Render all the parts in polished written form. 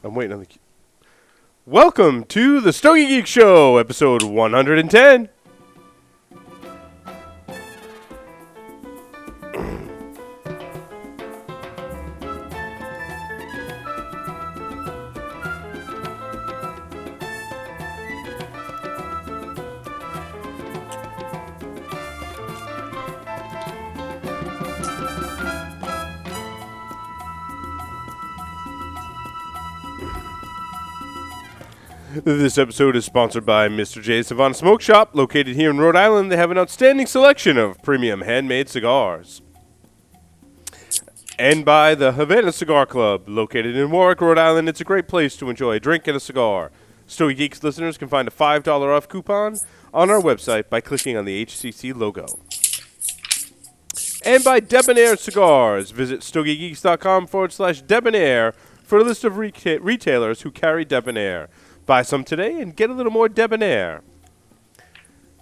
I'm waiting on the... Welcome to the Stogie Geek Show, episode 110. This episode is sponsored by Mr. J's Savannah Smoke Shop, located here in Rhode Island. They have an outstanding selection of premium handmade cigars. And by the Havana Cigar Club, located in Warwick, Rhode Island. It's a great place to enjoy a drink and a cigar. Stogie Geeks listeners can find a $5 off coupon on our website by clicking on the HCC logo. And by Debonair Cigars. Visit stogiegeeks.com/debonair for a list of retailers who carry Debonair. Buy some today and get a little more debonair.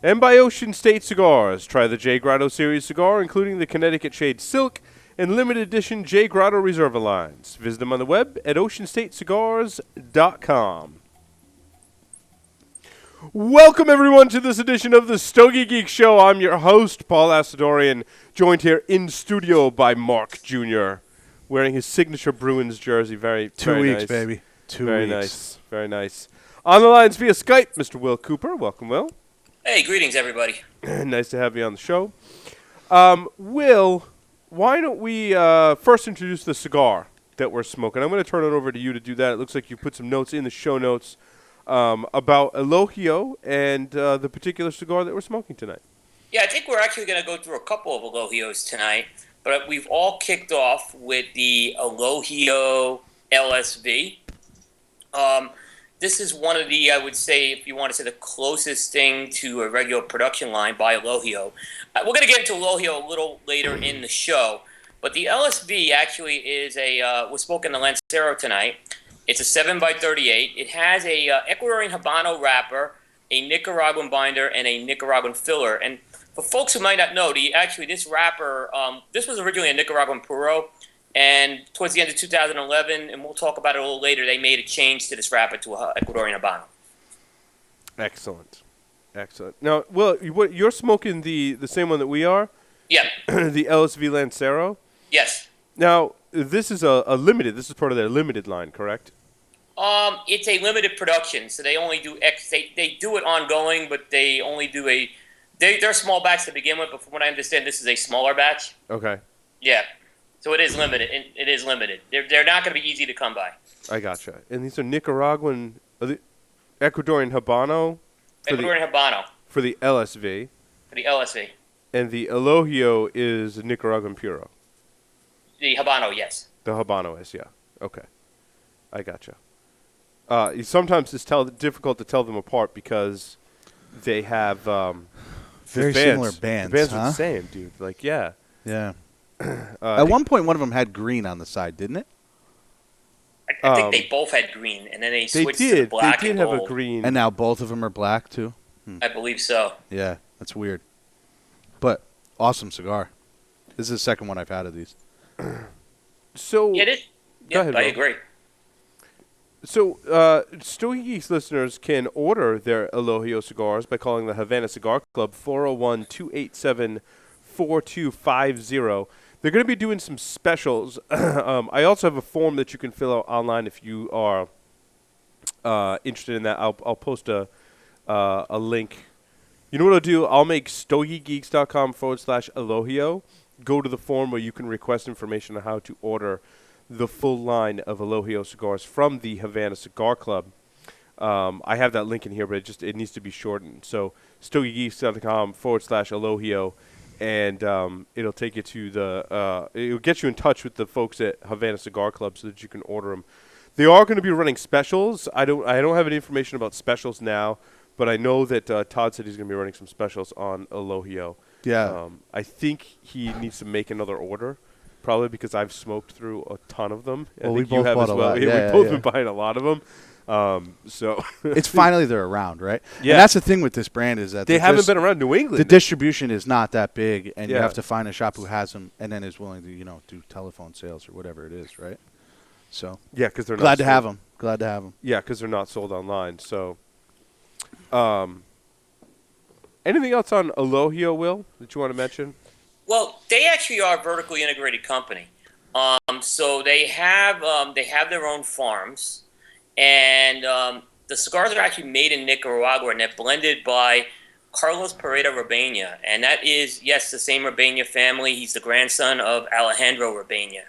And by Ocean State Cigars. Try the J. Grotto Series cigar, including the Connecticut Shade Silk and limited edition J. Grotto Reserva lines. Visit them on the web at oceanstatecigars.com. Welcome, everyone, to this edition of the Stogie Geek Show. I'm your host, Paul Asadorian, joined here in studio by Mark Jr., wearing his signature Bruins jersey. Very 2 weeks, nice. baby. 2 Very weeks. nice. Very nice. On the lines via Skype, Mr. Will Cooper. Welcome, Will. Hey, greetings, everybody. Nice to have you on the show. Will, why don't we first introduce the cigar that we're smoking? I'm going to turn it over to you to do that. It looks like you put some notes in the show notes about Elogio and the particular cigar that we're smoking tonight. Yeah, I think we're actually going to go through a couple of Elogios tonight, but we've all kicked off with the Elogio LSV. This is one of the, I would say, if you want to say the closest thing to a regular production line by Elogio. We're going to get into Elogio a little later in the show, but the LSV actually is we're smoking the Lancero tonight. It's a 7x38. It has a Ecuadorian Habano wrapper, a Nicaraguan binder, and a Nicaraguan filler. And for folks who might not know, this wrapper, this was originally a Nicaraguan Puro. And towards the end of 2011, and we'll talk about it a little later, they made a change to this wrapper to a Ecuadorian Habano. Excellent. Now, Will, you're smoking the same one that we are? Yeah. The LSV Lancero? Yes. Now, this is a limited. This is part of their limited line, correct? It's a limited production, so they only do they do it ongoing, but they only do they're a small batch to begin with, but from what I understand, this is a smaller batch. Okay. Yeah. So it is limited. It is limited. They're not going to be easy to come by. I gotcha. And these are Nicaraguan, Ecuadorian Habano? Ecuadorian Habano. For the LSV. For the LSV. And the Elogio is Nicaraguan Puro. The Habano, yes. The Habano is, yeah. Okay. I gotcha. Sometimes it's difficult to tell them apart because they have very similar bands. The bands are the same, dude. Like, yeah. Yeah. At one point, one of them had green on the side, didn't it? I think they both had green, and then they switched to black and gold. They did have a green. And now both of them are black, too? I believe so. Yeah, that's weird. But awesome cigar. This is the second one I've had of these. So, yeah, go ahead, I agree. So, Stogie Geeks listeners can order their Elogio cigars by calling the Havana Cigar Club 401-287-4250. They're going to be doing some specials. I also have a form that you can fill out online if you are interested in that. I'll post a link. You know what I'll do? I'll make stogiegeeks.com/Elogio. Go to the form where you can request information on how to order the full line of Elogio cigars from the Havana Cigar Club. I have that link in here, but it needs to be shortened. So stogiegeeks.com/Elogio. And it'll take you to it'll get you in touch with the folks at Havana Cigar Club so that you can order them. They are going to be running specials. I don't have any information about specials now, but I know that Todd said he's going to be running some specials on Elogio. Yeah. I think he needs to make another order, probably because I've smoked through a ton of them. Well, I we think you both have bought as a well. lot. Yeah, Yeah, we've both yeah. been buying a lot of them. So it's finally they're around, right? Yeah. And that's the thing with this brand is that they haven't been around New England. The distribution is not that big, and you Yeah. have to find a shop who has them and then is willing to, do telephone sales or whatever it is, right? So Yeah, because they're glad to have them. Glad to have them. Yeah, because they're not sold online. So, anything else on Elohio, Will, that you want to mention? Well, they actually are a vertically integrated company. So they have their own farms, and the cigars are actually made in Nicaragua, and they're blended by Carlos Pereda Rabena, and that is, yes, the same Rabena family. He's the grandson of Alejandro Rabena.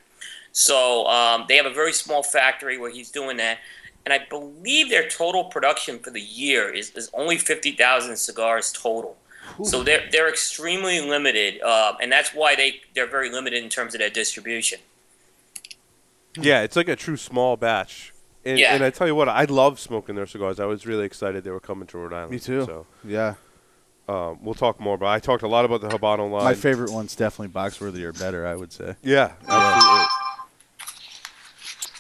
So they have a very small factory where he's doing that, and I believe their total production for the year is only 50,000 cigars total. So they're extremely limited, and that's why they're very limited in terms of their distribution. Yeah, it's like a true small batch. And, Yeah. and I tell you what, I love smoking their cigars. I was really excited they were coming to Rhode Island. Me too. So Yeah. we'll talk more, but I talked a lot about the Habano line. My favorite one's definitely Boxworthy or better, I would say. Yeah, absolutely.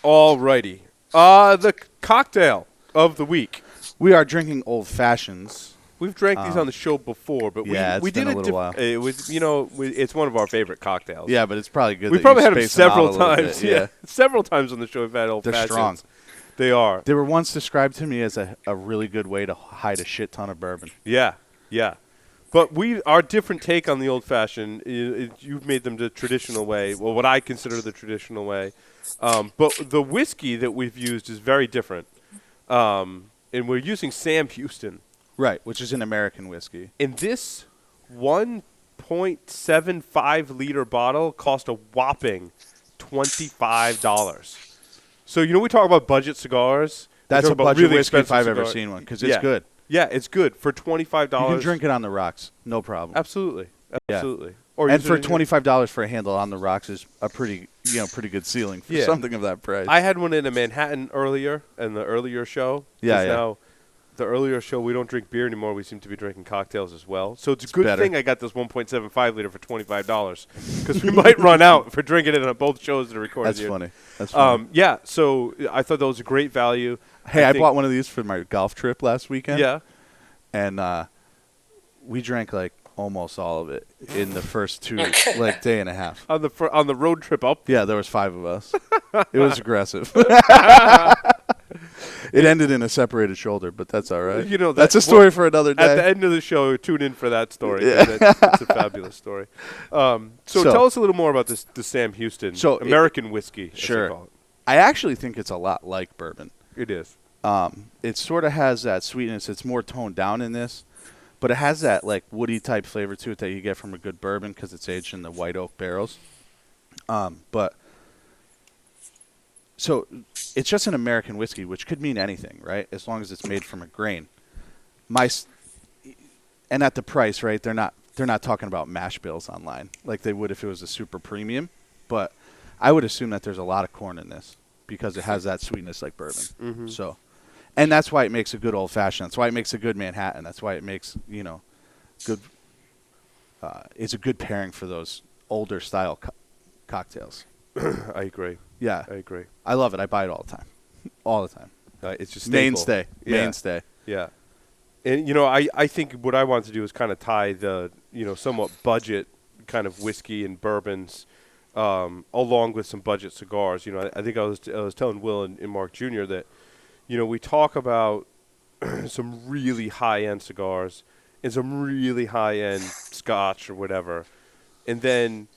All righty. The cocktail of the week. We are drinking Old Fashions. We've drank these on the show before, but yeah, we it's been did a little while. It was, it's one of our favorite cocktails. Yeah, but it's probably good. We that probably you had them space out several a little times. bit, Yeah, several times on the show we've had Old They're Fashions. strong. They are. They were once described to me as a really good way to hide a shit ton of bourbon. Yeah, yeah. But our different take on the Old Fashioned, you've made them the traditional way, well, what I consider the traditional way. But the whiskey that we've used is very different. And we're using Sam Houston. Right, which is an American whiskey. And this 1.75 liter bottle cost a whopping $25. So, we talk about budget cigars. That's We a talk about budget really whiskey if expensive I've ever cigars. seen one, because it's good. Yeah, it's good. For $25. You can drink it on the rocks, no problem. Absolutely. Absolutely. Yeah. Or And use for it in your- $25 for a handle on the rocks is a pretty good ceiling for something of that price. I had one in a Manhattan earlier, in the earlier show. Yeah, yeah. Now, the earlier show, we don't drink beer anymore. We seem to be drinking cocktails as well. So it's a good better. thing I got this 1.75 liter for $25 because we might run out for drinking it on both shows that are recorded That's here. funny. That's funny. Yeah, so I thought that was a great value. Hey, I think- bought one of these for my golf trip last weekend. Yeah. And we drank like almost all of it in the first day and a half. On the road trip up. Yeah, there was 5 of us. It was aggressive. It ended in a separated shoulder, but that's all right. That's a story for another day. At the end of the show, tune in for that story. Yeah. That's a fabulous story. So tell us a little more about the Sam Houston American whiskey. Sure. As they call it. I actually think it's a lot like bourbon. It is. It sort of has that sweetness. It's more toned down in this, but it has that like woody type flavor to it that you get from a good bourbon because it's aged in the white oak barrels. So it's just an American whiskey, which could mean anything, right? As long as it's made from a grain. And at the price, right? They're not talking about mash bills online like they would if it was a super premium, but I would assume that there's a lot of corn in this because it has that sweetness like bourbon. Mm-hmm. So, and that's why it makes a good old fashioned. That's why it makes a good Manhattan. That's why it makes good. It's a good pairing for those older style cocktails. I agree. Yeah, I agree. I love it. I buy it all the time. All the time. It's just staple. Mainstay. Yeah. Mainstay. Yeah. And, I think what I want to do is kind of tie the, somewhat budget kind of whiskey and bourbons along with some budget cigars. I think I was telling Will and Mark Jr. that, we talk about some really high-end cigars and some really high-end scotch or whatever. And then,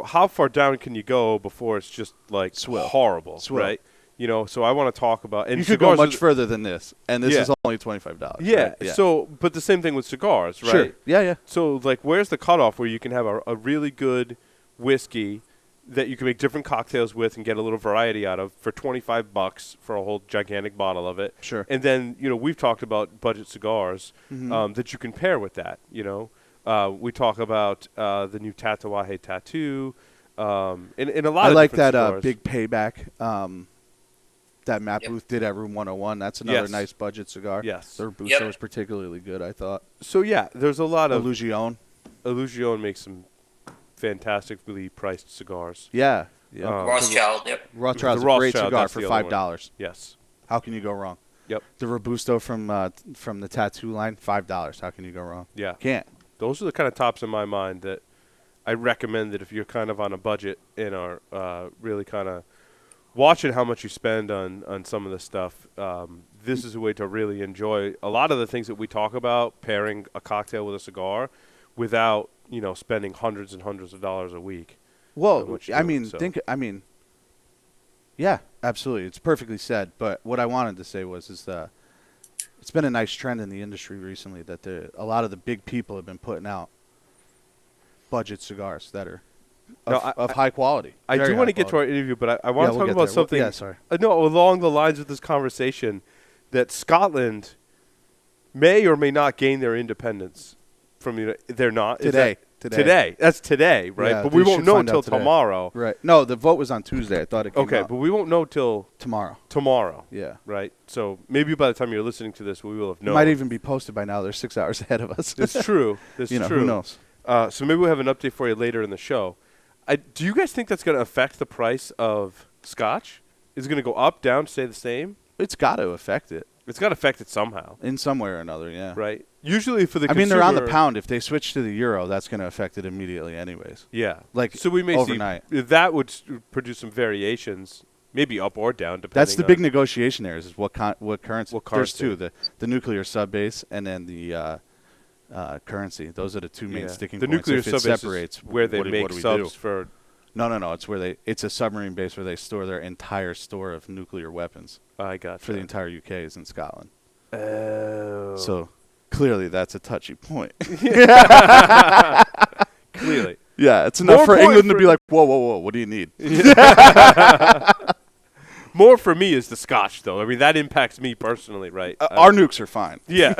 how far down can you go before it's just like horrible, right? So I want to talk about. And you could go much further than this, and this is only $25. Yeah. Right? Yeah. So, but the same thing with cigars, right? Sure. Yeah, yeah. So, like, where's the cutoff where you can have a really good whiskey that you can make different cocktails with and get a little variety out of for $25 for a whole gigantic bottle of it? Sure. And then, we've talked about budget cigars that you can pair with that. We talk about the new Tatuaje Tattoo, and a lot. I of like different that cigars. big payback. That Matt Booth did at Room 101. That's another nice budget cigar. Yes. The Robusto was particularly good, I thought. So yeah, there's a lot of Illusion. Illusion makes some fantastically priced cigars. Yeah. Rothschild. Yep. Rothschild's The a great Rothschild, cigar that's for the other $5. Yes. How can you go wrong? Yep. The Robusto from the tattoo line, $5. How can you go wrong? Yeah. Can't. Those are the kind of tops in my mind that I recommend that if you're kind of on a budget and are really kind of watching how much you spend on some of this stuff, this is a way to really enjoy a lot of the things that we talk about, pairing a cocktail with a cigar without, spending hundreds and hundreds of dollars a week. Well, yeah, absolutely. It's perfectly said. But what I wanted to say it's been a nice trend in the industry recently that a lot of the big people have been putting out budget cigars that are of high quality. I do want to get to our interview, but I want to talk about something. Along the lines of this conversation, that Scotland may or may not gain their independence from they're not today. Today. That's today, right? Yeah, but we won't know until today. Tomorrow. Right. No, the vote was on Tuesday. I thought it came out. But we won't know till tomorrow. Yeah. Right. So maybe by the time you're listening to this, we will have known. It might even be posted by now. They're 6 hours ahead of us. It's true. It's true. Who knows? So maybe we'll have an update for you later in the show. Do you guys think that's going to affect the price of Scotch? Is it going to go up, down, stay the same? It's got to affect it. It's got to affect it somehow. In some way or another, yeah. Right. Usually for the consumer. They're on the pound. If they switch to the euro, that's going to affect it immediately anyways. Yeah. So we may overnight. see that would produce some variations, maybe up or down, depending. That's the big negotiation there is what currency. What currency. There's two, the nuclear subbase and then the currency. Those are the two main sticking points. The nuclear subbase is where they make subs for. No. It's a submarine base where they store their entire store of nuclear weapons. I got for the entire UK is in Scotland. Oh. So clearly that's a touchy point. Clearly. Yeah, it's enough for England to be like, whoa, what do you need? More for me is the Scotch, though. I mean, that impacts me personally, right? Our nukes are fine. Yeah.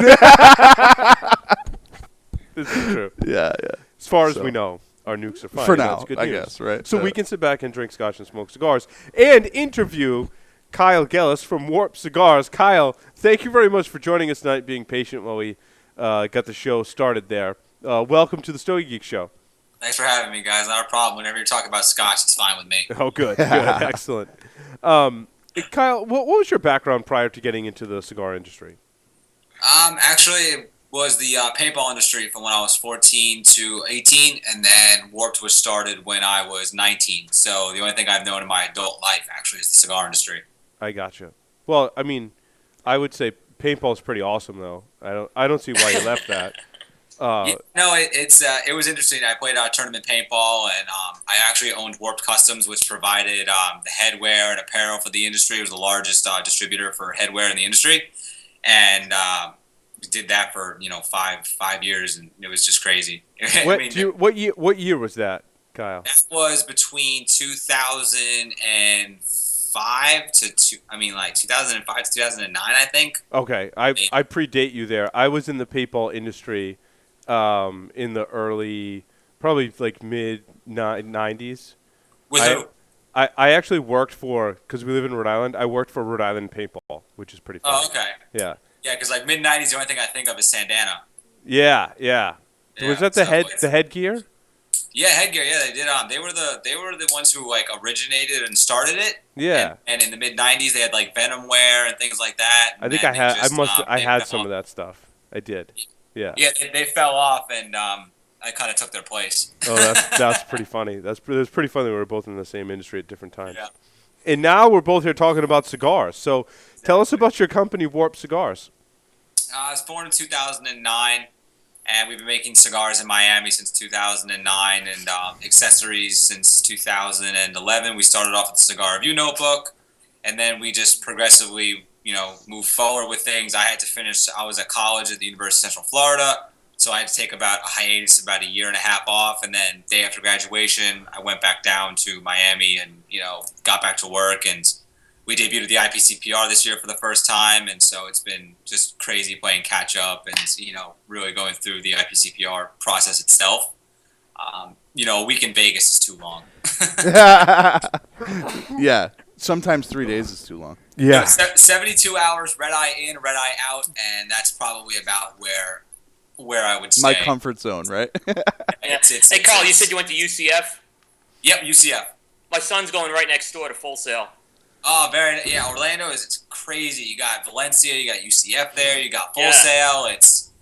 This is true. Yeah. As far as we know, our nukes are fine. For now, that's good I news. guess, right? So we can sit back and drink Scotch and smoke cigars and interview Kyle Gellis from Warp Cigars. Kyle, thank you very much for joining us tonight, being patient while we got the show started there. Welcome to the Stogie Geek Show. Thanks for having me, guys. Not a problem. Whenever you're talking about Scotch, it's fine with me. Oh, good. Excellent. Kyle, what was your background prior to getting into the cigar industry? Actually, it was the paintball industry from when I was 14 to 18, and then Warped was started when I was 19. So the only thing I've known in my adult life, actually, is the cigar industry. I gotcha. Well, I mean, I would say paintball is pretty awesome, though. I don't see why you left that. It was interesting. I played tournament paintball, and I actually owned Warped Customs, which provided the headwear and apparel for the industry. It was the largest distributor for headwear in the industry, and we did that for 5 years, and it was just crazy. What year was that, Kyle? That was between 2005 to 2005 to 2009, I think. Okay, I predate you there. I was in the paintball industry. In the early, probably like mid-90s. With who? I actually worked for, because we live in Rhode Island, I worked for Rhode Island Paintball, which is pretty funny. Oh, okay. Yeah. Yeah, because like mid-90s, the only thing I think of is Sandana. Yeah. Was that the headgear? Yeah, headgear. Yeah, they did. They were the ones who like originated and started it. Yeah. And in the mid-90s, they had like Venom wear and things like that. I think I had some of that stuff. I did. Yeah. Yeah, they fell off, and I kind of took their place. Oh, that's pretty funny. That's pretty funny. We were both in the same industry at different times. Yeah. And now we're both here talking about cigars. So tell us about your company, Warp Cigars. I was born in 2009, and we've been making cigars in Miami since 2009, and accessories since 2011. We started off with the Cigar Review Notebook, and then we just progressively move forward with things. I had to finish. I was at college at the University of Central Florida, so I had to take about a hiatus, about a year and a half off, and then day after graduation, I went back down to Miami and got back to work, and we debuted at the IPCPR this year for the first time, and so it's been just crazy playing catch up and really going through the IPCPR process itself. A week in Vegas is too long. Yeah, sometimes 3 days is too long. Yeah. 72 hours, red eye in, red eye out, and that's probably about where I would say. My comfort zone, right? Hey, Carl, you said you went to UCF? Yep, UCF. My son's going right next door to Full Sail. Oh, Orlando it's crazy. You got Valencia, you got UCF there, you got Full Sail. It's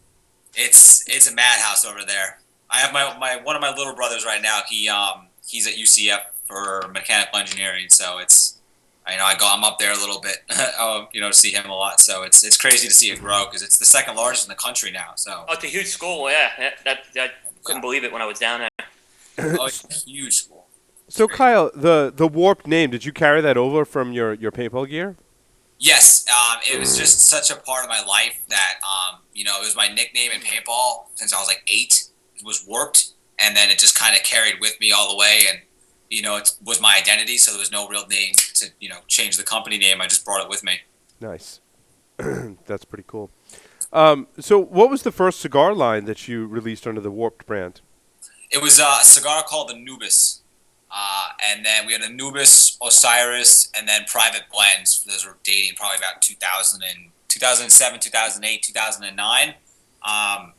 a madhouse over there. I have one of my little brothers right now. He's at UCF for mechanical engineering, so it's I'm up there a little bit, to see him a lot. So it's crazy to see it grow because it's the second largest in the country now. So Oh, it's a huge school. Yeah, that couldn't believe it when I was down there. it's a huge school. So Kyle, the warped name, did you carry that over from your paintball gear? Yes, it was just such a part of my life that it was my nickname in paintball since I was like 8. It was warped, and then it just kind of carried with me all the way, and it was my identity. So there was no real name to change the company name. I just brought it with me. Nice. That's pretty cool. So what was the first cigar line that you released under the Warped brand? It was a cigar called the Nubis. And then we had Anubis, Osiris, and then Private Blends. Those were dating probably about 2007, 2008, 2009.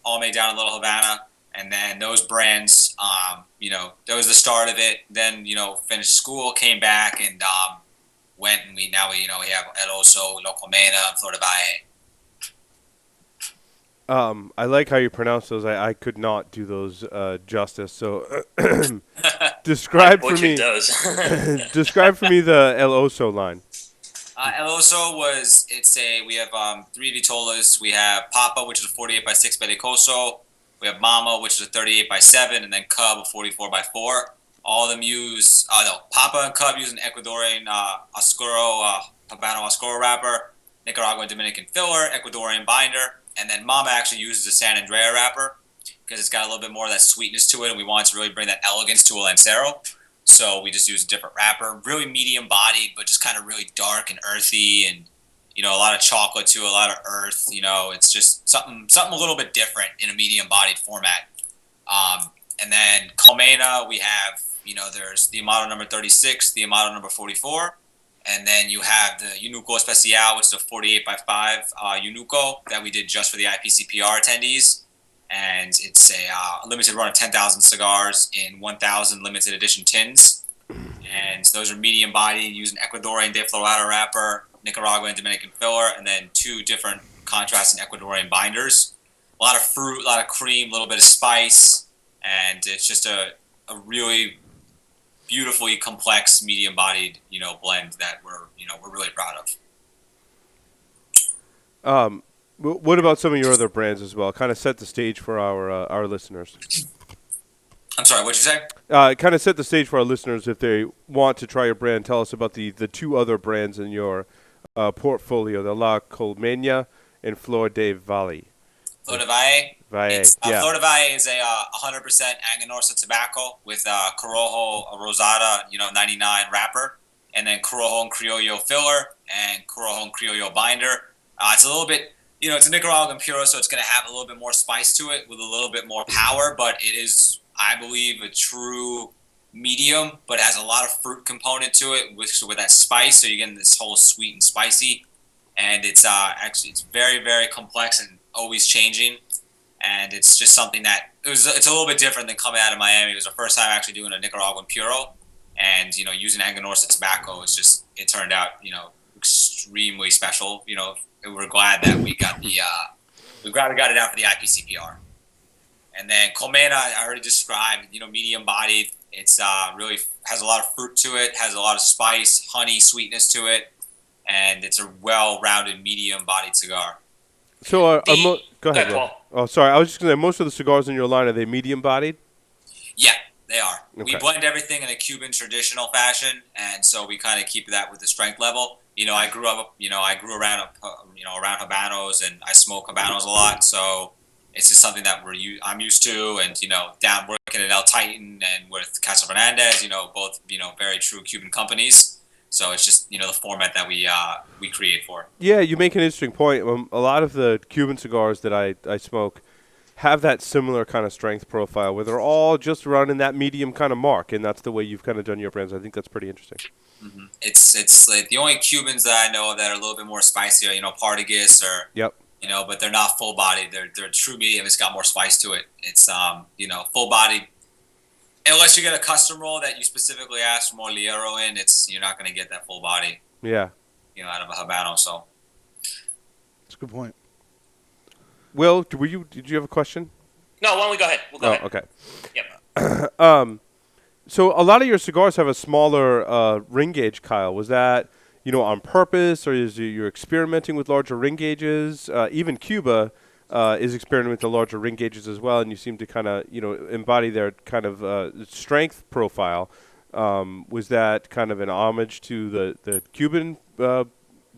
All made down in Little Havana. And then those brands, that was the start of it. Then, finished school, came back, and went, and we have El Oso, La Colmena, and Flor de Valle. I like how you pronounce those. I could not do those justice. So describe for me. Describe for me the El Oso line. El Oso we have 3 Vitolas. We have Papa, which is a 48x6 Belicoso. We have Mama, which is a 38x7, and then Cub, a 44x4. All of them use, Papa and Cub use an Ecuadorian Habano Oscuro wrapper, Nicaraguan Dominican filler, Ecuadorian binder. And then Mama actually uses a San Andrea wrapper because it's got a little bit more of that sweetness to it, and we wanted to really bring that elegance to a Lancero. So we just used a different wrapper, really medium-bodied, but just kind of really dark and earthy, and a lot of chocolate too, a lot of earth. It's just something a little bit different in a medium-bodied format. And then Colmena, we have there's the Amado number 36, the Amado number 44. And then you have the Unuco Especial, which is a 48x5 Unuco that we did just for the IPCPR attendees. And it's a limited run of 10,000 cigars in 1,000 limited edition tins. And those are medium body, using Ecuadorian De Florada wrapper, Nicaraguan and Dominican filler, and then 2 different contrasting Ecuadorian binders. A lot of fruit, a lot of cream, a little bit of spice. And it's just a really beautifully complex, medium-bodied, blend that we're really proud of. What about some of your other brands as well? Kind of set the stage for our listeners. I'm sorry, what'd you say? Kind of set the stage for our listeners if they want to try your brand. Tell us about the 2 other brands in your portfolio: the La Colmena and Flor de Valle. Flor de Valle. Yeah. Flor de Valle is a 100% Anganorsa tobacco with Corojo Rosada, 99 wrapper, and then Corojo and Criollo filler and Corojo and Criollo binder. It's a little bit, it's a Nicaraguan puro, so it's going to have a little bit more spice to it with a little bit more power, but it is, I believe, a true medium, but it has a lot of fruit component to it with that spice, so you're getting this whole sweet and spicy, and it's it's very, very complex and always changing. And it's just something that it's a little bit different than coming out of Miami. It was the first time actually doing a Nicaraguan puro, and using Anganorsa tobacco it turned out extremely special. We're glad that we got it out for the IPCPR. And then Colmena, I already described, medium bodied. It's really has a lot of fruit to it, has a lot of spice, honey, sweetness to it, and it's a well-rounded medium bodied cigar. So, go ahead, Paul. Oh, sorry. I was just going to say, most of the cigars in your line, are they medium-bodied? Yeah, they are. Okay. We blend everything in a Cuban traditional fashion, and so we kind of keep that with the strength level. I grew around Habanos, and I smoke Habanos a lot, so it's just something that I'm used to, and, down working at El Titan and with Casa Fernandez, both, very true Cuban companies. So it's just, the format that we create for. Yeah, you make an interesting point. A lot of the Cuban cigars that I smoke have that similar kind of strength profile where they're all just around in that medium kind of mark, and that's the way you've kind of done your brands. I think that's pretty interesting. Mm-hmm. It's like the only Cubans that I know that are a little bit more spicy are, Partagas or, yep. But they're not full-bodied. They're true medium. It's got more spice to it. It's, full-bodied. Unless you get a custom roll that you specifically ask for more Liero in, you're not going to get that full body. Yeah. Out of a Habano. So. That's a good point. Will, did you have a question? No, why don't we go ahead? We'll go ahead. Okay. Yep. So a lot of your cigars have a smaller ring gauge, Kyle. Was that on purpose, or is it you're experimenting with larger ring gauges? Even Cuba is experimenting with the larger ring gauges as well, and you seem to kind of, embody their kind of strength profile. Was that kind of an homage to the Cuban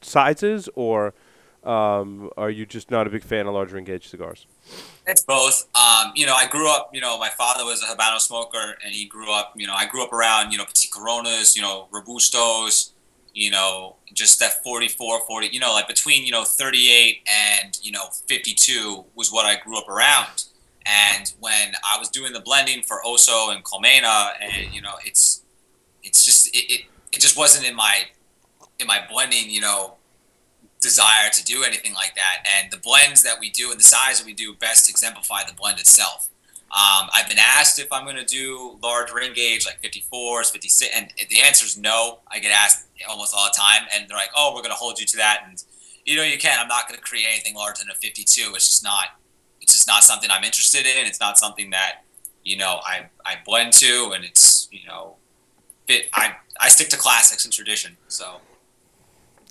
sizes, or are you just not a big fan of large ring gauge cigars? It's both. I grew up, my father was a Habano smoker, and he grew up, I grew up around, Petit Coronas, Robustos, just that 44, 40, like between, 38 and, 52 was what I grew up around. And when I was doing the blending for Oso and Colmena, and, it's just, it just wasn't in my blending, desire to do anything like that. And the blends that we do and the size that we do best exemplify the blend itself. I've been asked if I'm going to do large ring gauge like 54s, 56, and the answer is no. I get asked almost all the time, and they're like, "Oh, we're going to hold you to that." And you can. I'm not going to create anything larger than a 52. It's just not. It's just not something I'm interested in. It's not something that I blend to, and it's I stick to classics and tradition. So.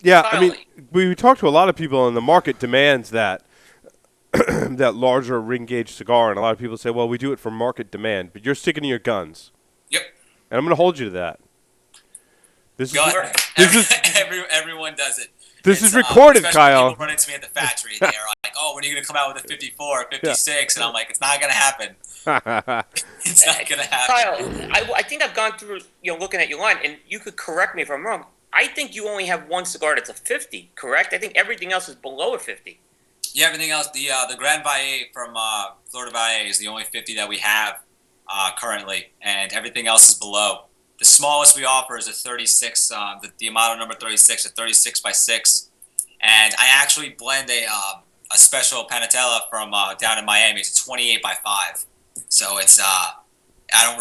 Yeah, I mean, we talk to a lot of people, and the market demands that that larger ring gauge cigar, and a lot of people say, "Well, we do it for market demand," but you're sticking to your guns. Yep. And I'm going to hold you to that. This is everyone does it. This is recorded, Kyle. People run into me at the factory, and they're like, "Oh, when are you going to come out with a 54 or 56?" And I'm like, "It's not going to happen. It's not going to happen." Kyle, I think I've gone through, looking at your line, and you could correct me if I'm wrong. I think you only have one cigar that's a 50, correct? I think everything else is below a 50. Yeah, everything else. The Grand Valle from Florida Valle is the only 50 that we have currently, and everything else is below. The smallest we offer is a 36, the Amato number 36, a 36 by 6. And I actually blend a special Panatella from down in Miami. It's a 28 by 5. So it's I don't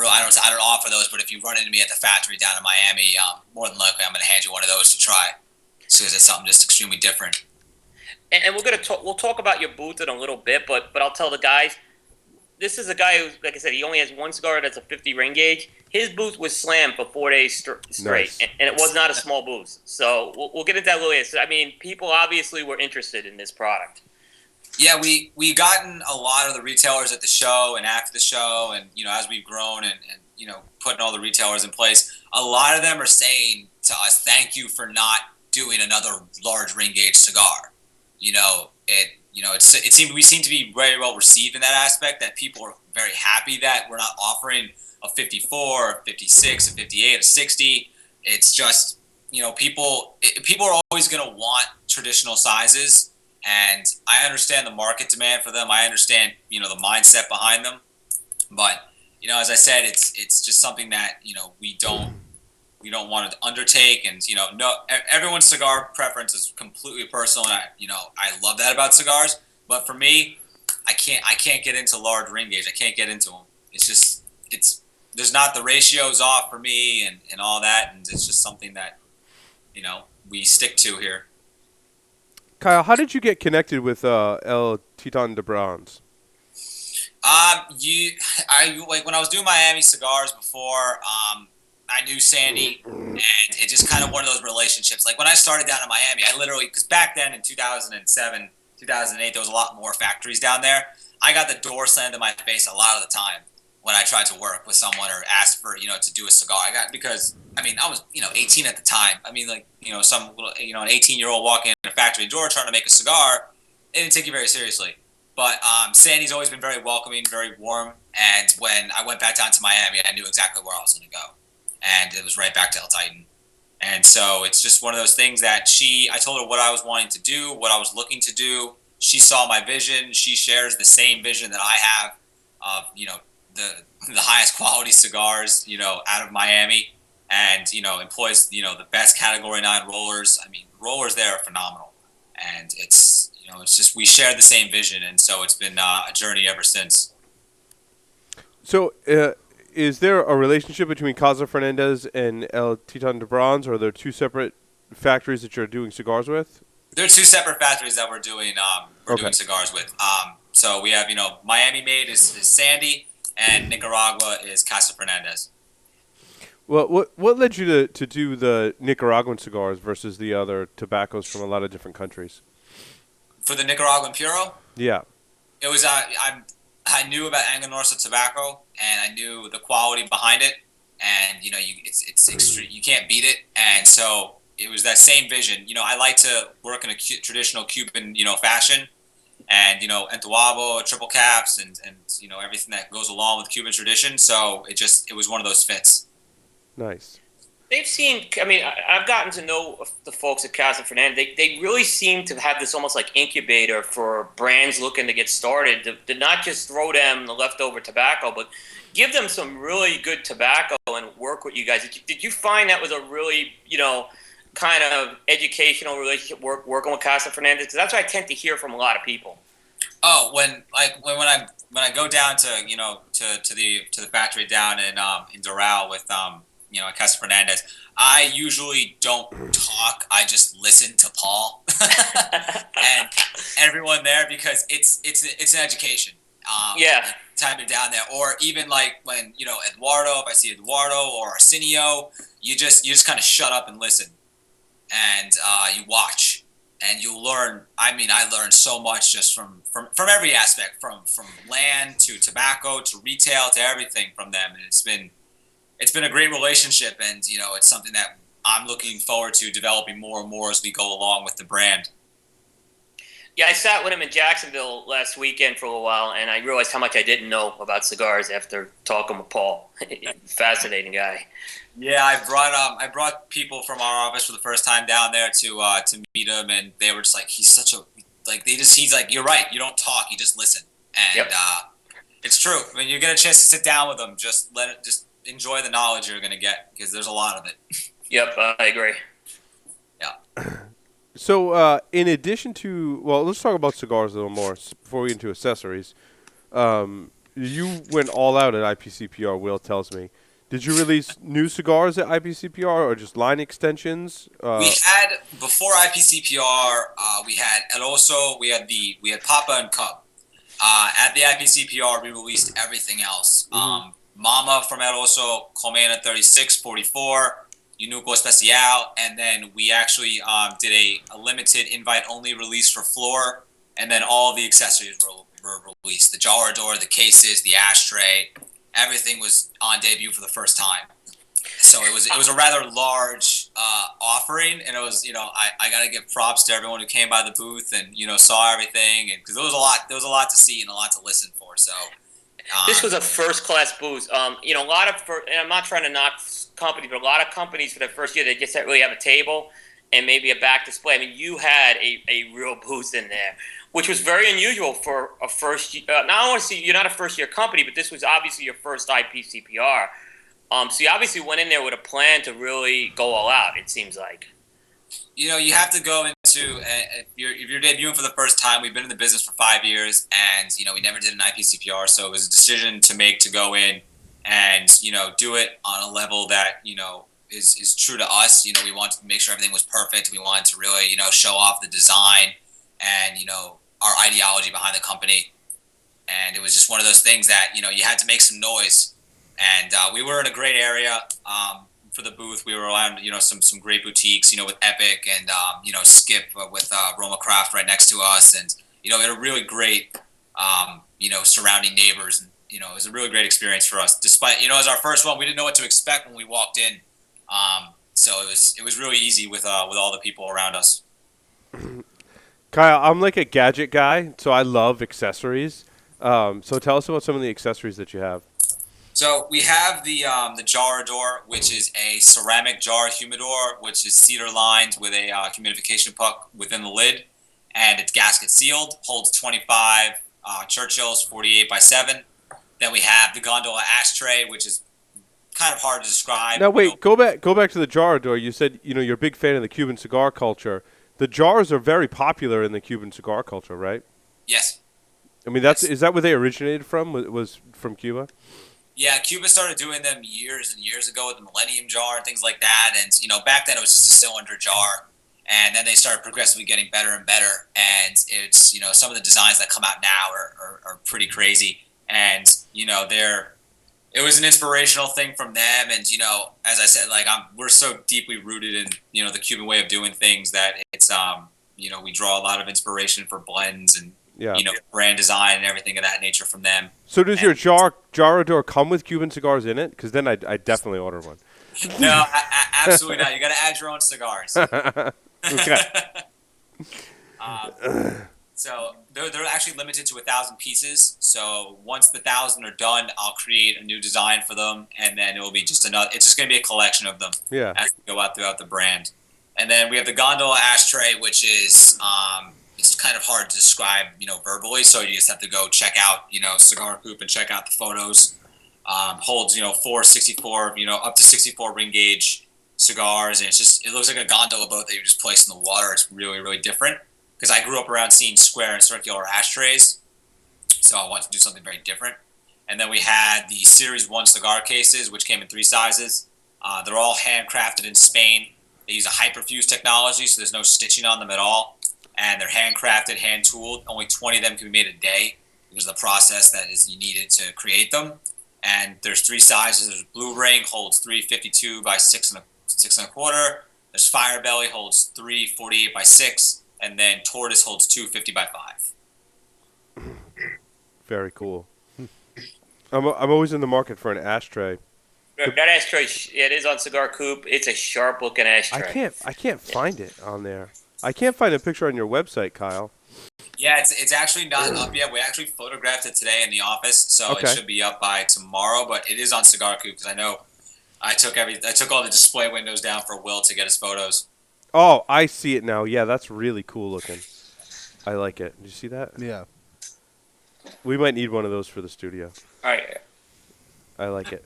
offer those, but if you run into me at the factory down in Miami, more than likely I'm going to hand you one of those to try, because it's something just extremely different. And we'll talk about your booth in a little bit, but I'll tell the guys, this is a guy who, like I said, he only has one cigar that's a 50 ring gauge. His booth was slammed for 4 days straight, nice. and it was not a small booth. So we'll get into that a little later. So, I mean, people obviously were interested in this product. Yeah, we gotten a lot of the retailers at the show and after the show, and as we've grown and putting all the retailers in place, a lot of them are saying to us, "Thank you for not doing another large ring gauge cigar." We seem to be very well received in that aspect. That people are very happy that we're not offering a 54, a 56, a 58, a 60. It's just people are always going to want traditional sizes. And I understand the market demand for them. I understand, the mindset behind them. But, as I said, it's just something that, we don't want to undertake. And, everyone's cigar preference is completely personal. And I love that about cigars. But for me, I can't get into large ring gauge. I can't get into them. It's just, there's not the ratios off for me and all that. And it's just something that, we stick to here. Kyle, how did you get connected with El Titan de Bronze? When I was doing Miami cigars before, I knew Sandy, and it just kind of one of those relationships. Like when I started down in Miami, I literally, because back then in 2007, 2008, there was a lot more factories down there. I got the door slammed in my face a lot of the time when I tried to work with someone or asked for, to do a cigar. I was, 18 at the time. I mean, like, some little, an 18-year-old walking in a factory door trying to make a cigar, they didn't take you very seriously. But Sandy's always been very welcoming, very warm. And when I went back down to Miami, I knew exactly where I was going to go. And it was right back to El Titan. And so it's just one of those things that I told her what I was wanting to do, what I was looking to do. She saw my vision. She shares the same vision that I have of, the highest quality cigars, out of Miami. And, employs, the best Category 9 rollers. I mean, the rollers there are phenomenal. And it's just we share the same vision. And so it's been a journey ever since. So is there a relationship between Casa Fernandez and El Titan de Bronze, or are there two separate factories that you're doing cigars with? There are two separate factories that we're doing doing cigars with. So we have, Miami made is Sandy, and Nicaragua is Casa Fernandez. Well, what led you to do the Nicaraguan cigars versus the other tobaccos from a lot of different countries? For the Nicaraguan Puro, Yeah. it was I knew about Anganorsa tobacco, and I knew the quality behind it, and it's extreme. You can't beat it, and so it was that same vision. I like to work in a traditional Cuban fashion, and entuabo, triple caps, and everything that goes along with Cuban tradition. So it was one of those fits. Nice. They've seen. I mean, I've gotten to know the folks at Casa Fernandez. They really seem to have this almost like incubator for brands looking to get started. To not just throw them the leftover tobacco, but give them some really good tobacco and work with you guys. Did you find that was a really kind of educational relationship working with Casa Fernandez? Because that's what I tend to hear from a lot of people. Oh, when I go down to to the factory down in Doral with at Casa Fernandez, I usually don't talk. I just listen to Paul and everyone there, because it's an education. Yeah. Time you're down there, or even like when Eduardo, if I see Eduardo or Arsenio, you just kind of shut up and listen, and you watch, and you learn. I mean, I learned so much just from every aspect, from land to tobacco to retail to everything from them, and it's been a great relationship, and it's something that I'm looking forward to developing more and more as we go along with the brand. Yeah, I sat with him in Jacksonville last weekend for a little while, and I realized how much I didn't know about cigars after talking with Paul. Fascinating guy. Yeah, I brought people from our office for the first time down there to meet him, and they were just like, he's like, you're right, you don't talk, you just listen, and Yep. It's true. When you get a chance to sit down with them, just enjoy the knowledge you're going to get, because there's a lot of it. Yep, I agree. Yeah. So, in addition to, well, let's talk about cigars a little more before we get into accessories. You went all out at IPCPR, Will tells me. Did you release new cigars at IPCPR or just line extensions? We had, before IPCPR, we had El Oso, we had Papa and Cub. At the IPCPR, we released everything else. Mm-hmm. Mama from El Oso, Colmena 3644, Unuco Especial, and then we actually did a limited invite-only release for Floor, and then all the accessories were released. The jar door, the cases, the ashtray, everything was on debut for the first time. So it was a rather large offering, and it was I got to give props to everyone who came by the booth and saw everything, and because there was a lot to see and a lot to listen for. So this was a first class booth. A lot of and I'm not trying to knock companies, but a lot of companies for their first year they just really have a table and maybe a back display. I mean, you had a real booth in there, which was very unusual for a first year. Now I want to see you're not a first year company, but this was obviously your first IPCPR. So you obviously went in there with a plan to really go all out, it seems like. You have to go into, if you're debuting for the first time, we've been in the business for 5 years, and, we never did an IPCPR, so it was a decision to make to go in and, do it on a level that, is true to us. We wanted to make sure everything was perfect. We wanted to really, show off the design and, our ideology behind the company. And it was just one of those things that, you had to make some noise. And we were in a great area for the booth. We were around, some great boutiques, with Epic and, Skip with Roma Craft right next to us. And, we had a really great, surrounding neighbors. And, it was a really great experience for us. Despite, as our first one, we didn't know what to expect when we walked in. So it was really easy with all the people around us. Kyle, I'm like a gadget guy, so I love accessories. So tell us about some of the accessories that you have. So we have the Jarador, which is a ceramic jar humidor, which is cedar lined with a humidification puck within the lid, and it's gasket sealed, holds 25 Churchills, 48 by 7. Then we have the gondola ashtray, which is kind of hard to describe. Now wait, go back to the Jarador. You said you're a big fan of the Cuban cigar culture. The jars are very popular in the Cuban cigar culture, right? Yes. I mean, is that where they originated from? Was from Cuba? Yeah, Cuba started doing them years and years ago with the Millennium Jar and things like that. And, back then it was just a cylinder jar. And then they started progressively getting better and better. And it's, some of the designs that come out now are pretty crazy. And, it was an inspirational thing from them, and as I said, like we're so deeply rooted in the Cuban way of doing things that it's we draw a lot of inspiration for blends and Yeah. Brand design and everything of that nature from them. So does your Jarrador come with Cuban cigars in it? Because then I definitely order one. No, absolutely not. You got to add your own cigars. Okay. So they're actually limited to 1,000 pieces. So once the 1,000 are done, I'll create a new design for them, and then it will be just another. It's just going to be a collection of them as they go out throughout the brand. And then we have the gondola ashtray, which is it's kind of hard to describe, verbally. So you just have to go check out, Cigar Coop and check out the photos. Holds 464, up to 64 ring gauge cigars, and it looks like a gondola boat that you just place in the water. It's really, really different because I grew up around seeing square and circular ashtrays, so I wanted to do something very different. And then we had the Series 1 cigar cases, which came in 3 sizes. They're all handcrafted in Spain. They use a hyperfuse technology, so there's no stitching on them at all. And they're handcrafted, hand-tooled. Only 20 of them can be made a day because of the process that is needed to create them. And there's 3 sizes. There's Blue Ring, holds 352 by 6.25. There's Fire Belly, holds 348 by 6. And then Tortoise holds 250 by 5. Very cool. I'm always in the market for an ashtray. That ashtray, it is on Cigar Coop. It's a sharp-looking ashtray. I can't find it on there. I can't find a picture on your website, Kyle. Yeah, it's actually not up yet. We actually photographed it today in the office, so Okay. It should be up by tomorrow. But it is on Cigar Coop because I know I took all the display windows down for Will to get his photos. Oh, I see it now. Yeah, that's really cool looking. I like it. Did you see that? Yeah. We might need one of those for the studio. All right. I like it.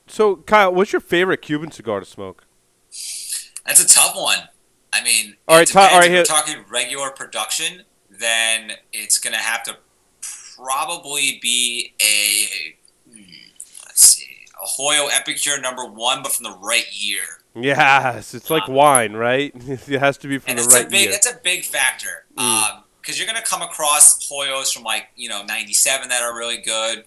So, Kyle, what's your favorite Cuban cigar to smoke? That's a tough one. I mean, All right, depends. all right, If here- we're talking regular production, then it's going to have to probably be a Hoyo Epicure #1, but from the right year. Yes, it's like wine, right? It has to be from And the it's right year. It's a big factor because you're going to come across Hoyos from 97 that are really good.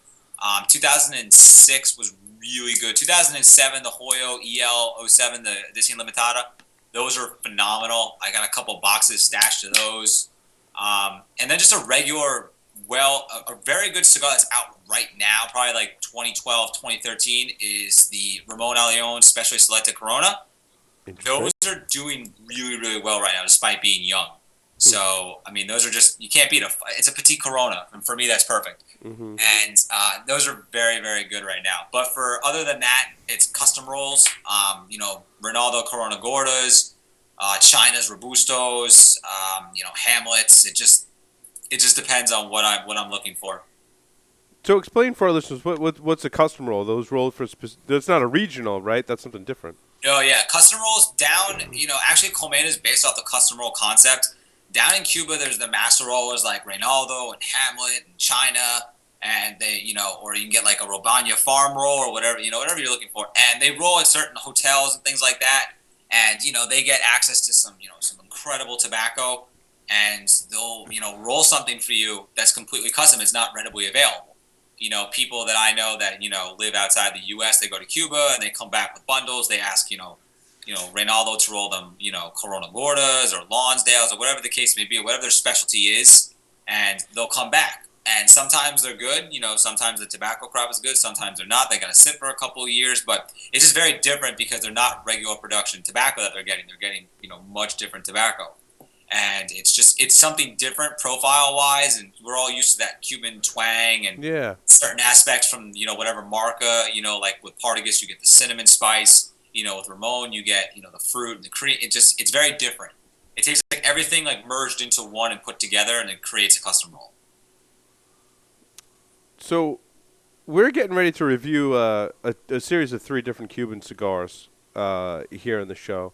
2006 was really good. 2007, the Hoyo EL07, the Edición Limitada, those are phenomenal. I got a couple boxes stashed of those. And then just a regular, a very good cigar that's out right now, probably like 2012, 2013, is the Ramon Allione Specially Selected Corona. Those are doing really, really well right now, despite being young. So, I mean, those are just, you can't beat it's a Petite Corona, and for me, that's perfect. Mm-hmm. And those are very, very good right now. But other than that, it's custom rolls, Ronaldo Corona Gordas, China's Robustos, Hamlets. It just depends on what I'm looking for. So explain for our listeners, what's a custom roll? Those rolls that's not a regional, right? That's something different. Oh, yeah. Custom rolls down, actually Colmena is based off the custom roll concept. Down in Cuba, there's the master rollers like Reynaldo and Hamlet and China, and they, or you can get like a Robanya farm roll or whatever, whatever you're looking for. And they roll at certain hotels and things like that. And, they get access to some incredible tobacco, and they'll, roll something for you that's completely custom. It's not readily available. People that I know that, live outside the U.S., they go to Cuba and they come back with bundles. They ask, Reynaldo to roll them, Corona Gordas or Lonsdales or whatever the case may be, whatever their specialty is, and they'll come back. And sometimes they're good, sometimes the tobacco crop is good, sometimes they're not. They got to sit for a couple of years, but it's just very different because they're not regular production tobacco that they're getting. They're getting, much different tobacco. And it's something different profile-wise, and we're all used to that Cuban twang and certain aspects from, whatever marca, like with Partagas, you get the cinnamon spice. With Ramon, you get, the fruit and the cream. It's very different. It takes like everything like merged into one and put together, and it creates a custom roll. So we're getting ready to review a series of 3 different Cuban cigars here in the show.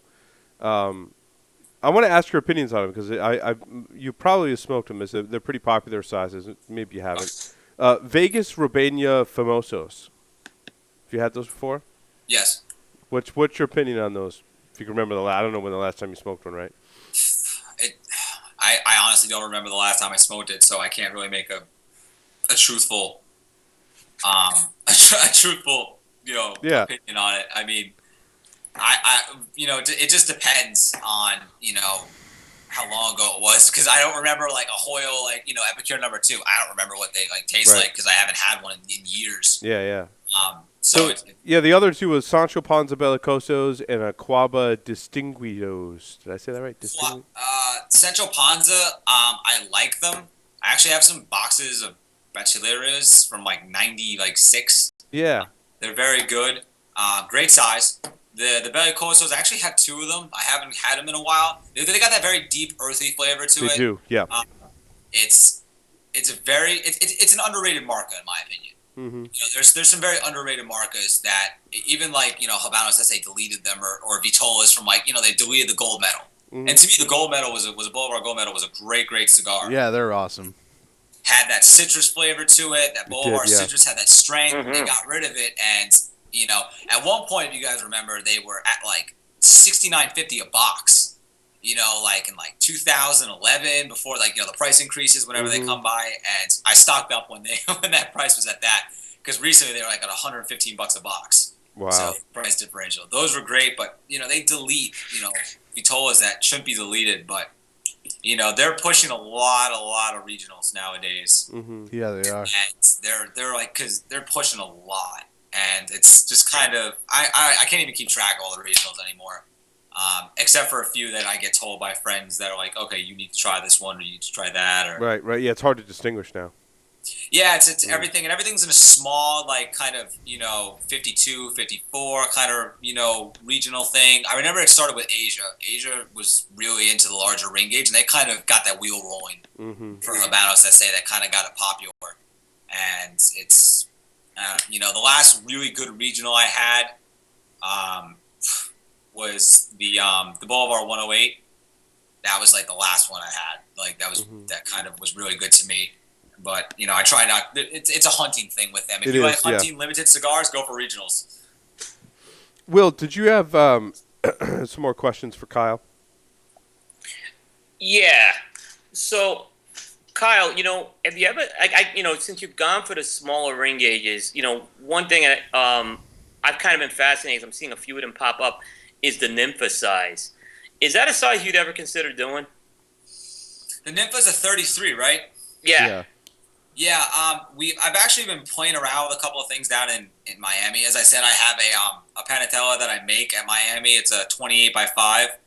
I want to ask your opinions on them because you probably have smoked them. They're pretty popular sizes. Maybe you haven't. Vegas Robena Famosos. Have you had those before? Yes. What's your opinion on those? If you can remember I don't know when the last time you smoked one, right? I honestly don't remember the last time I smoked it, so I can't really make a truthful a truthful, Yeah. opinion on it. I mean, it just depends on, how long ago it was, because I don't remember like a Hoyle, like, Epicure number 2. I don't remember what they like taste Right. like because I haven't had one in years. Yeah, yeah. So Yeah, the other two was Sancho Panza Bellicosos and Aquaba Distinguidos. Did I say that right? Central Panza, I like them. I actually have some boxes of Bacheleras from like 96. Yeah. They're very good. Great size. The Bellicosos, I actually had 2 of them. I haven't had them in a while. They got that very deep, earthy flavor to it. They do, yeah. It's an underrated marca in my opinion. Mm-hmm. There's some very underrated marcas that even like Habanos, let's say, deleted them, or Vitolas from they deleted the gold medal. Mm-hmm. And to me, the gold medal was a Boulevard Gold Medal was a great cigar. Yeah, they're awesome. Had that citrus flavor to it. That Boulevard citrus had that strength. Mm-hmm. They got rid of it, and at one point, if you guys remember, they were at like $69.50 a box. In 2011, before the price increases whenever they come by, and I stocked up when that price was at that, because recently they were like at $115 a box. Wow. So price differential. Those were great, but they delete Vitolas that shouldn't be deleted, but they're pushing a lot of regionals nowadays. Mm-hmm. Yeah, they are. And they're like, because they're pushing a lot, and it's just kind of I can't even keep track of all the regionals anymore. Except for a few that I get told by friends that are like, okay, you need to try this one, or you need to try that, or Right. Yeah, it's hard to distinguish now. yeah, it's everything, and everything's in a small, kind of 52, 54 kind of regional thing. I remember it started with Asia. Asia was really into the larger ring gauge, and they kind of got that wheel rolling for Habanos that kind of got it popular. And it's the last really good regional I had. Was the Boulevard 108. That was like the last one I had. Like that kind of was really good to me. But I try not. It's a hunting thing with them. If you like hunting limited cigars, go for regionals. Will, did you have some more questions for Kyle? Yeah. So, Kyle, have you ever, since you've gone for the smaller ring gauges, one thing that I've kind of been fascinated, I'm seeing a few of them pop up, is the Nympha size. Is that a size you'd ever consider doing? The Nympha's a 33, right? Yeah. Yeah. I've actually been playing around with a couple of things down in Miami. As I said, I have a Panatella that I make at Miami. It's a 28 by 5.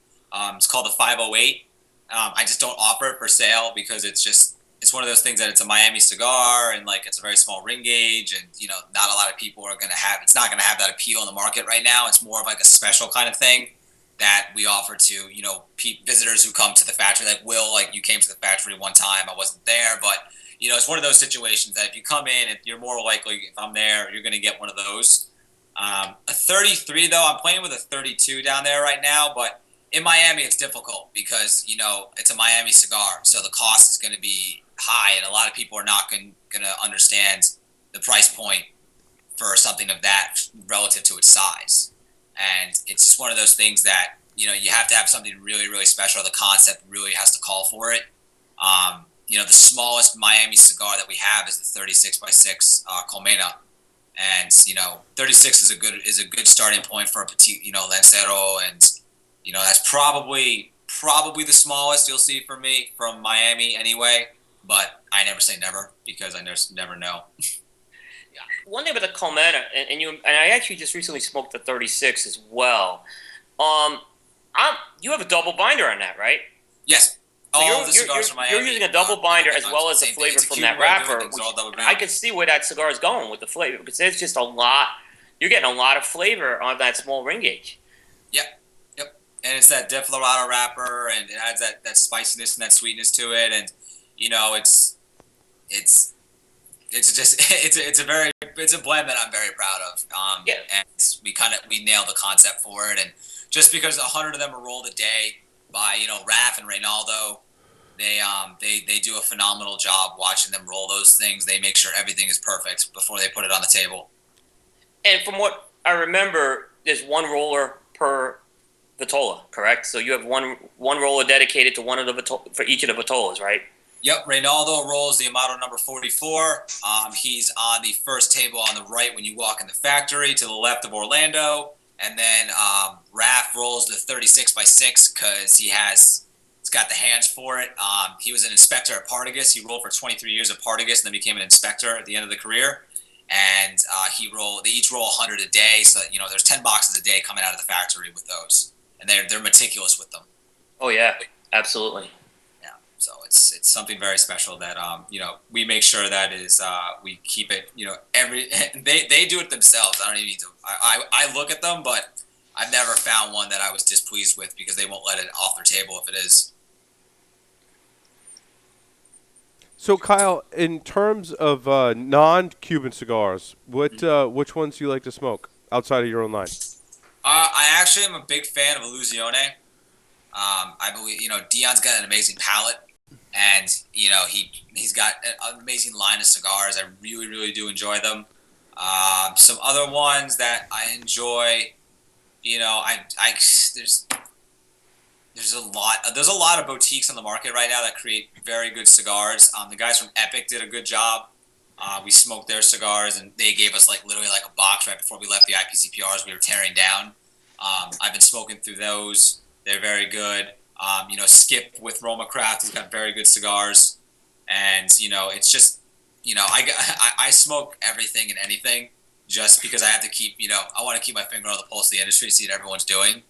It's called the 508. I just don't offer it for sale because it's one of those things that it's a Miami cigar, and it's a very small ring gauge, and not a lot of people are going to have. It's not going to have that appeal in the market right now. It's more of like a special kind of thing that we offer to visitors who come to the factory. Like Will, you came to the factory one time. I wasn't there, but it's one of those situations that if you come in, you're more likely, if I'm there, you're going to get one of those. A 33 though, I'm playing with a 32 down there right now, but in Miami it's difficult because it's a Miami cigar, so the cost is going to be high, and a lot of people are not going to understand the price point for something of that relative to its size. And it's just one of those things that you have to have something really, really special. The concept really has to call for it. The smallest Miami cigar that we have is the 36 by 6 Colmena, and 36 is a good starting point for a petite Lancero, and that's probably the smallest you'll see from me from Miami anyway. But I never say never because I never know. One thing about the Colmena, and I actually just recently smoked the 36 as well. You have a double binder on that, right? Yes. So All the cigars from Miami. You're using a double binder as well as the flavor from that wrapper. I could see where that cigar is going with the flavor because there's just a lot. You're getting a lot of flavor on that small ring gauge. Yep. And it's that De Florado wrapper, and it adds that spiciness and that sweetness to it, and it's a blend that I'm very proud of. And we nailed the concept for it, and just because 100 of them are rolled a day by Raf and Reynaldo, they do a phenomenal job watching them roll those things. They make sure everything is perfect before they put it on the table. And from what I remember, there's one roller per Vitola, correct? So you have one roller dedicated to one of the for each of the Vitolas, right? Yep, Reynaldo rolls the Amato number 44. He's on the first table on the right when you walk in the factory, to the left of Orlando. And then Raph rolls the 36 by 6 because he's got the hands for it. He was an inspector at Partagas. He rolled for 23 years at Partagas and then became an inspector at the end of the career. And they each roll 100 a day. So, there's 10 boxes a day coming out of the factory with those. And they're meticulous with them. Oh, yeah, absolutely. So it's something very special that we make sure that is we keep it they do it themselves. I don't even need to. I look at them, but I've never found one that I was displeased with because they won't let it off their table if it is. So, Kyle, in terms of non-Cuban cigars, which ones do you like to smoke outside of your own line? I actually am a big fan of Illusione. I believe Dion's got an amazing palate, and he's got an amazing line of cigars. I really, really do enjoy them. Some other ones that I enjoy, there's a lot of boutiques on the market right now that create very good cigars. The guys from Epic did a good job. We smoked their cigars, and they gave us literally a box right before we left the IPCPRs we were tearing down. I've been smoking through those. They're very good. Skip with Roma Craft has got very good cigars, and it's just I smoke everything and anything just because I have to keep I want to keep my finger on the pulse of the industry, see what everyone's doing,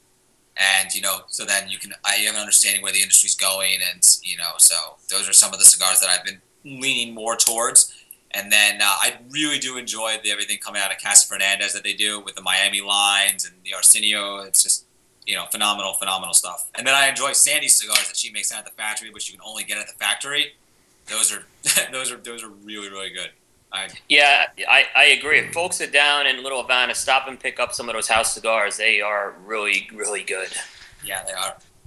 and so then I have an understanding where the industry's going, and so those are some of the cigars that I've been leaning more towards. And then I really do enjoy everything coming out of Casa Fernandez that they do with the Miami lines and the Arsenio. It's just phenomenal stuff. And then I enjoy Sandy's cigars that she makes out at the factory, which you can only get at the factory. Those are those are really, really good. I agree. If folks are down in Little Havana, stop and pick up some of those house cigars. They are really, really good. Yeah,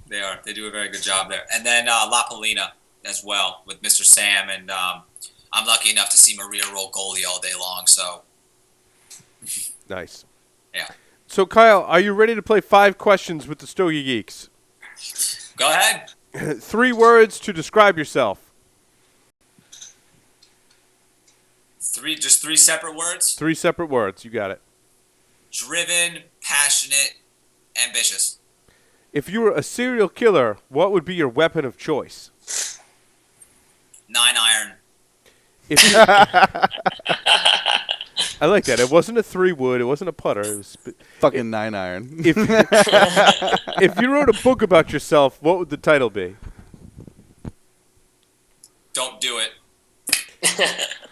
they are. They do a very good job there. And then La Polina as well with Mr. Sam, and I'm lucky enough to see Maria roll Goldie all day long. So Nice. Yeah. So, Kyle, are you ready to play 5 questions with the Stogie Geeks? Go ahead. 3 words to describe yourself. Just 3 separate words? 3 separate words. You got it. Driven, passionate, ambitious. If you were a serial killer, what would be your weapon of choice? 9-iron. I like that. It wasn't a 3-wood. It wasn't a putter. It was fucking 9-iron. If you wrote a book about yourself, what would the title be? Don't do it.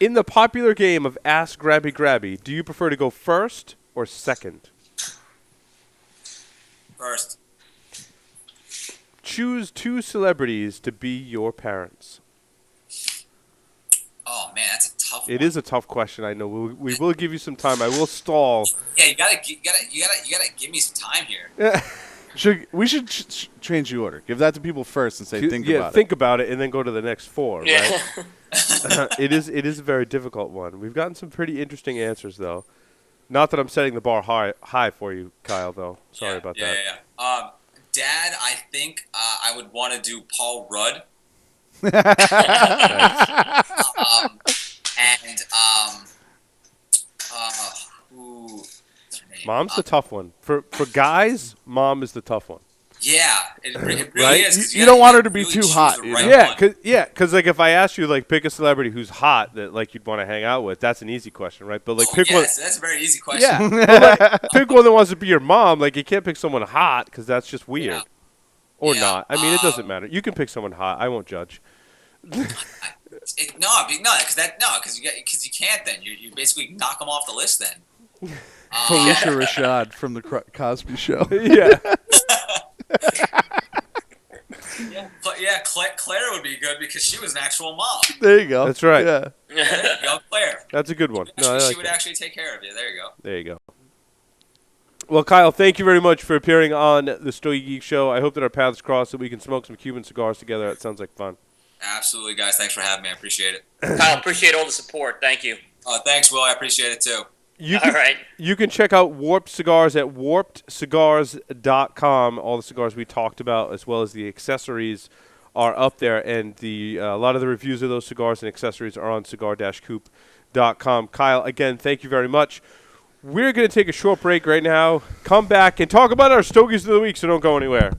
In the popular game of Ask Grabby Grabby, do you prefer to go first or second? First. Choose 2 celebrities to be your parents. Oh man, that's a tough one. It is a tough question. I know. We will give you some time. I will stall. Yeah, you gotta give me some time here. We should change the order. Give that to people first and say think about it. Think about it, and then go to the next 4. Yeah. Right? It is a very difficult one. We've gotten some pretty interesting answers, though. Not that I'm setting the bar high for you, Kyle. Though. Sorry about that. Yeah. Dad, I think I would want to do Paul Rudd. Mom's the tough one. For guys, Mom is the tough one. Yeah, it really Right? is. 'Cause You don't want her to be really too choose hot, the you right know? one. Because if I ask you pick a celebrity who's hot that you'd want to hang out with, that's an easy question, right? But pick one. That's a very easy question. Yeah, pick one that wants to be your mom. You can't pick someone hot because that's just weird. Yeah. Or Yeah, not. I mean, it doesn't matter. You can pick someone hot. I won't judge. Because you can't. Then you basically knock them off the list. Then. Felicia Rashad from the Cosby Show. Yeah. Claire would be good because she was an actual mom. There you go. That's right. Yeah. There you go, Claire. That's a good one. She would actually take care of you. There you go. There you go. Well, Kyle, thank you very much for appearing on the Stogie Geek Show. I hope that our paths cross so we can smoke some Cuban cigars together. That sounds like fun. Absolutely, guys. Thanks for having me. I appreciate it. Kyle, appreciate all the support. Thank you. Thanks, Will. I appreciate it, too. All right. You can check out Warped Cigars at warpedcigars.com. All the cigars we talked about, as well as the accessories, are up there, and a lot of the reviews of those cigars and accessories are on cigar-coop.com. Kyle, again, thank you very much. We're going to take a short break right now, come back, and talk about our Stogies of the Week, so don't go anywhere.